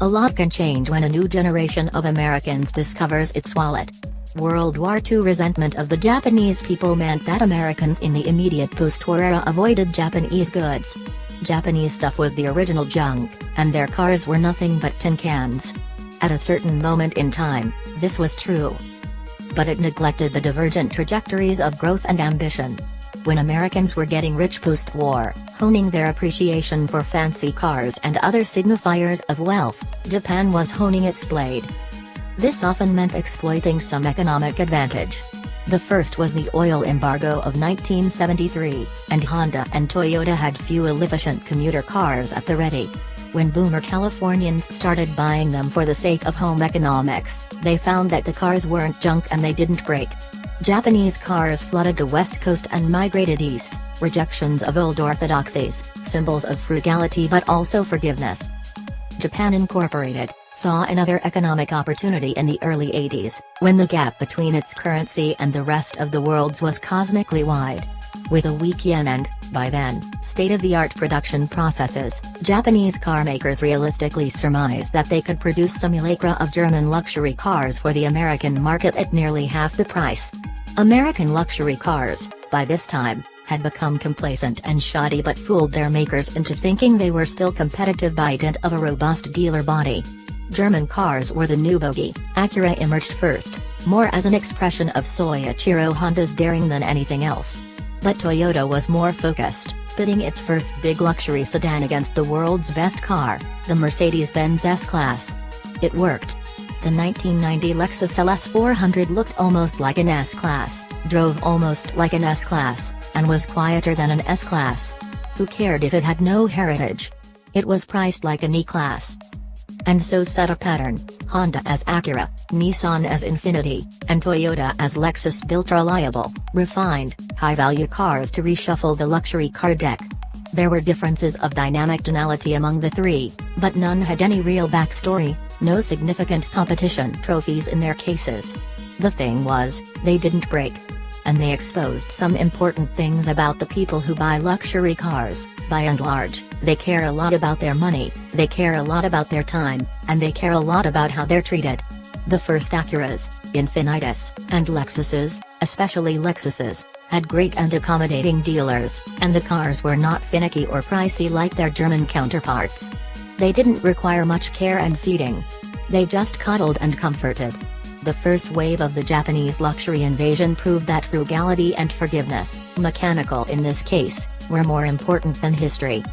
A lot can change when a new generation of Americans discovers its wallet. World War II resentment of the Japanese people meant that Americans in the immediate post-war era avoided Japanese goods. Japanese stuff was the original junk, and their cars were nothing but tin cans. At a certain moment in time, this was true. But it neglected the divergent trajectories of growth and ambition. When Americans were getting rich post-war, honing their appreciation for fancy cars and other signifiers of wealth, Japan was honing its blade. This often meant exploiting some economic advantage. The first was the oil embargo of 1973, and Honda and Toyota had fuel-efficient commuter cars at the ready. When boomer Californians started buying them for the sake of home economics, they found that the cars weren't junk and they didn't break. Japanese cars flooded the West Coast and migrated east, rejections of old orthodoxies, symbols of frugality but also forgiveness. Japan Incorporated saw another economic opportunity in the early 80s, when the gap between its currency and the rest of the world's was cosmically wide. With a weak yen and, by then, state-of-the-art production processes, Japanese carmakers realistically surmised that they could produce simulacra of German luxury cars for the American market at nearly half the price. American luxury cars, by this time, had become complacent and shoddy but fooled their makers into thinking they were still competitive by dint of a robust dealer body. German cars were the new bogey. Acura emerged first, more as an expression of Soichiro Honda's daring than anything else. But Toyota was more focused, pitting its first big luxury sedan against the world's best car, the Mercedes-Benz S-Class. It worked. The 1990 Lexus LS400 looked almost like an S-Class, drove almost like an S-Class, and was quieter than an S-Class. Who cared if it had no heritage? It was priced like an E-Class. And so set a pattern. Honda as Acura, Nissan as Infiniti, and Toyota as Lexus built reliable, refined, high-value cars to reshuffle the luxury car deck. There were differences of dynamic tonality among the three, but none had any real backstory, no significant competition trophies in their cases. The thing was, they didn't break. And they exposed some important things about the people who buy luxury cars. By and large, they care a lot about their money, they care a lot about their time, and they care a lot about how they're treated. The first Acuras, Infinitis, and Lexuses, especially Lexuses, had great and accommodating dealers, and the cars were not finicky or pricey like their German counterparts. They didn't require much care and feeding. They just cuddled and comforted. The first wave of the Japanese luxury invasion proved that frugality and forgiveness, mechanical in this case, were more important than history.